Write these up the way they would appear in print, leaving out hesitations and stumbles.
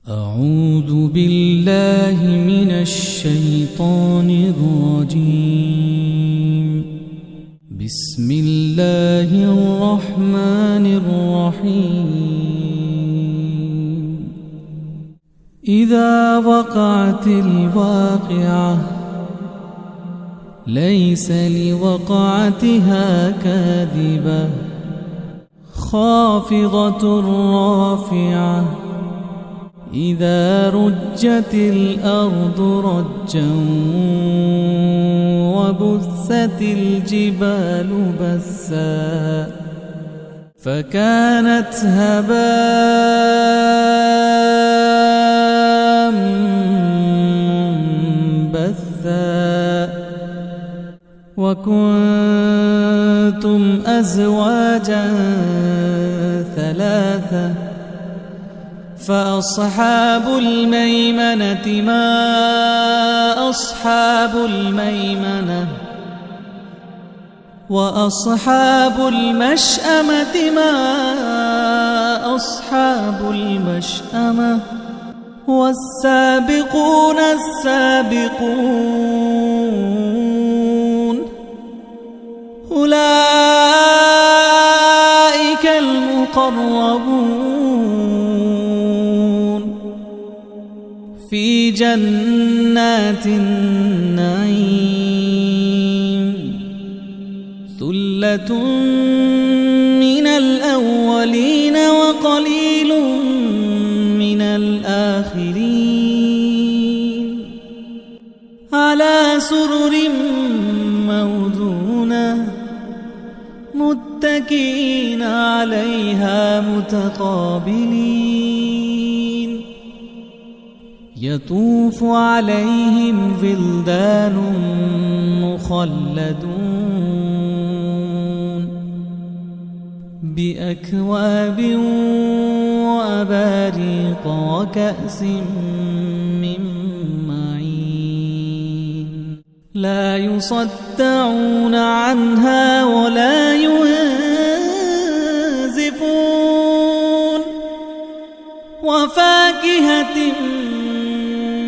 أعوذ بالله من الشيطان الرجيم. بسم الله الرحمن الرحيم. إذا وقعت الواقعة ليس لوقعتها كاذبة خافضة رافعة إذا رجت الأرض رجا وبثت الجبال بثا فكانت هباء منبثا وكنتم أزواجا ثلاثة فأصحاب الميمنة ما أصحاب الميمنة وأصحاب المشأمة ما أصحاب المشأمة والسابقون السابقون أولئك المقربون في جنات النعيم ثلة من الأولين وقليل من الآخرين على سرر موضونة متكئين عليها متقابلين يطوف عليهم ولدان مخلدون بأكواب وأباريق وكأس من معين لا يصدعون عنها ولا ينزفون وفاكهة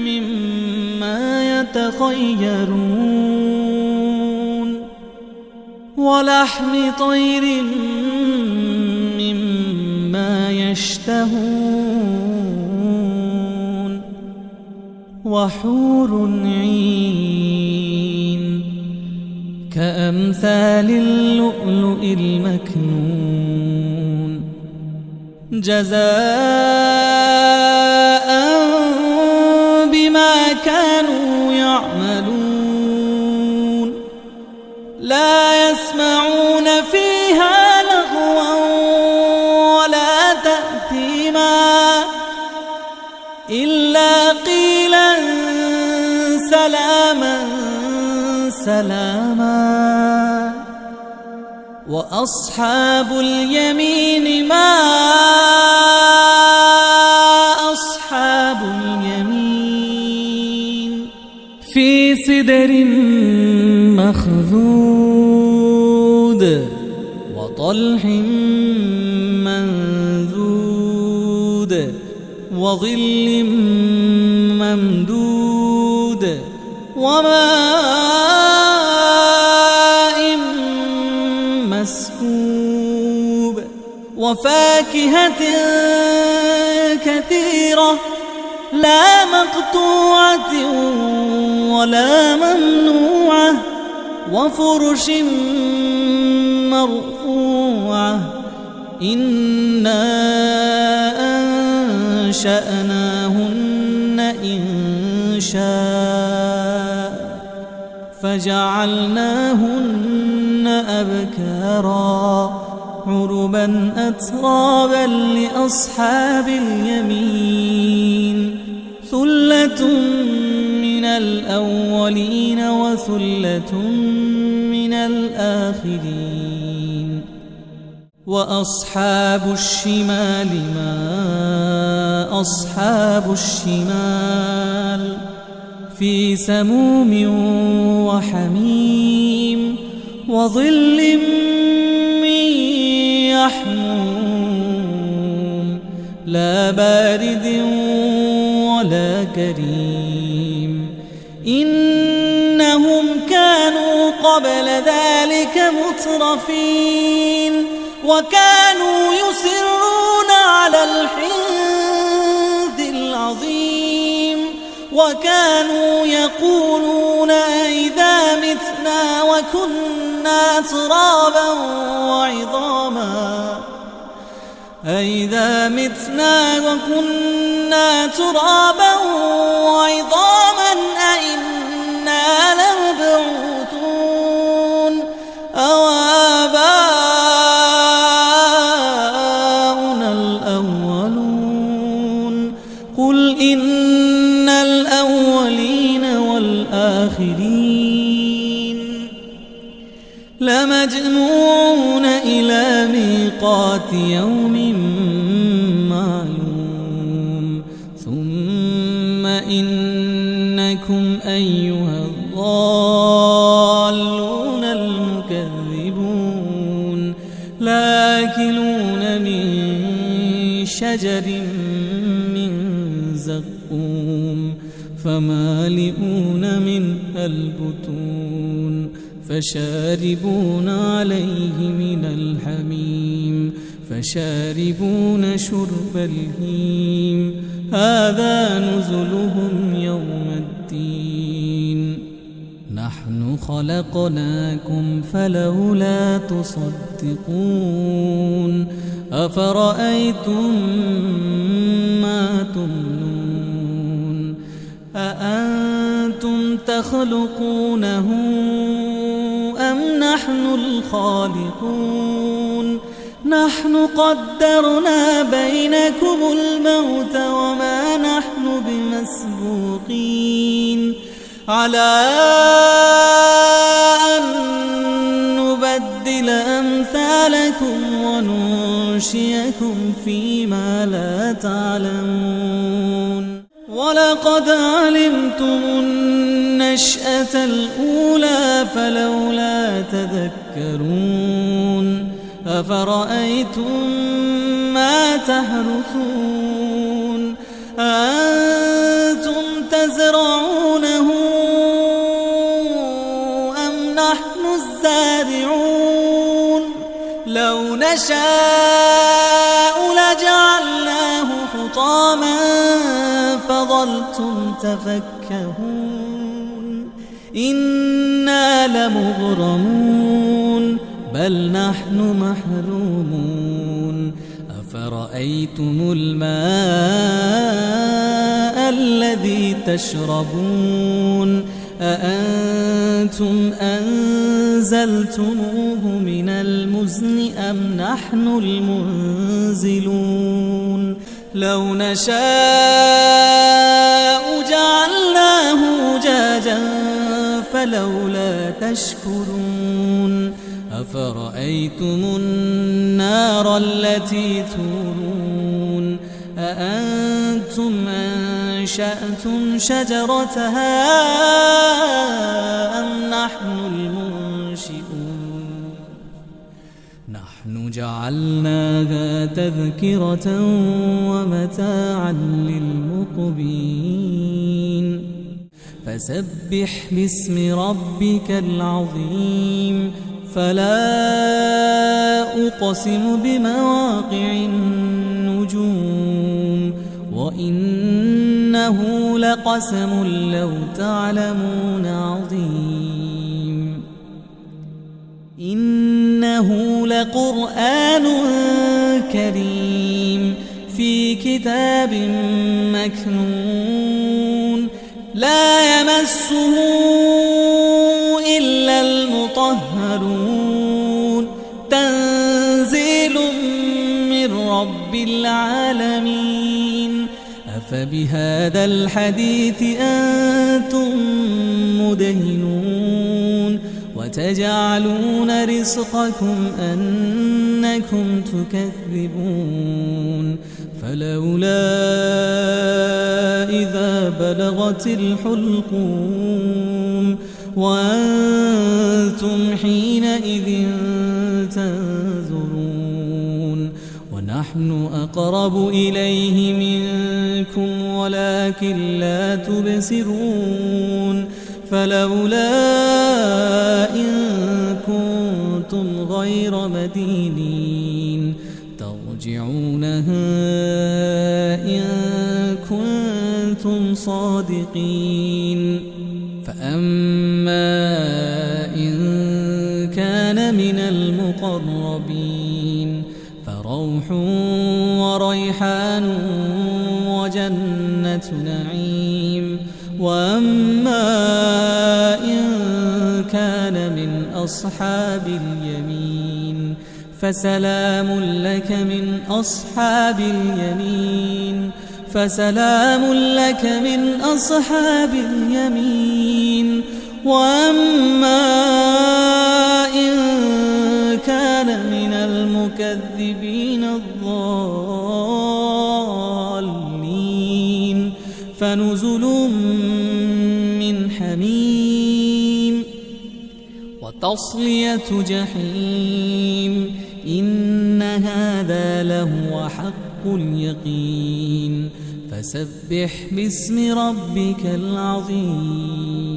مما يتخيرون ولحم طير مما يشتهون وحور عين كأمثال اللؤلؤ المكنون جزاء بما كانوا يعملون لا يسمعون فيها لغوا ولا تأثيما إلا قيلا سلاما سلاما وأصحاب اليمين ما أصحاب اليمين في سدر مخضود وطلح منضود وظل ممدود وماء مسكوب وفاكهة كثيرة لا مقطوعة ولا ممنوعة وفرش مرفوعة إنا أنشأناهن إنشاء فجعلناهن أبكارا عربا أترابا لأصحاب اليمين ثلة من الأولين وثلة من الآخرين وأصحاب الشمال ما أصحاب الشمال في سموم وحميم وظل من يحموم لا بارد ولا كريم إنهم كانوا قبل ذلك مترفين وكانوا يصرون على الحنث العظيم وكانوا يقولون أئذا متنا وكنا ترابا وعظاما أئنا لمبعوثون أو آباؤنا الأولون قل إن الأولين والآخرين لمجموعون إلى ميقات يوم معلوم ثم إنكم أيها الضالون المكذبون لآكلون من شجر من زقوم فمالئون منها البطون فشاربون عليه من الحميم فشاربون شرب الهيم هذا نزلهم يوم الدين نحن خلقناكم فلولا تصدقون أفرأيتم ما تمنون أأنتم تخلقونه أم نحن الخالقون نحن قدرنا بينكم الموت وما نحن بمسبوقين على أن نبدل أمثالكم وننشئكم فيما لا تعلمون ولقد علمتم النشأة الأولى فلولا تذكرون أفرأيتم ما تحرثون أأنتم تزرعونه أم نحن الزارعون لو نشاء لجعلناه حطاما فظلتم تفكهون إنا لمغرمون بل نحن محرومون أفرأيتم الماء الذي تشربون أأنتم أنزلتموه من المزن أم نحن المنزلون لو نشاء جعلناه أجاجا فلولا تشكرون أفرأيتم النار التي تورون أأنتم أنشأتم شجرتها أم نحن المنشئون نحن جعلناها تذكرة ومتاعا للمقبين فسبح باسم ربك العظيم فلا أقسم بمواقع النجوم وإنه لقسم لو تعلمون عظيم إنه لقرآن كريم في كتاب مكنون لا يمسه إلا المطهرون تنزيل من رب العالمين أفبهذا الحديث أنتم مدهنون وتجعلون رزقكم أنكم تكذبون فلولا إذا بلغت الحلقوم وأنتم حينئذ تنظرون ونحن أقرب إليه منكم ولكن لا تبصرون فلولا إن كنتم غير مدينين ترجعونها إن كنتم صادقين فأما إن كان من المقربين فروح وريحان وجنة نعيم وأما إن كان من أصحاب اليمين فسلام لك من أصحاب اليمين وأما إن كان من المكذبين الضالين فنزل من حميم وتصلية جحيم إن هذا لهو حق اليقين فسبح باسم ربك العظيم.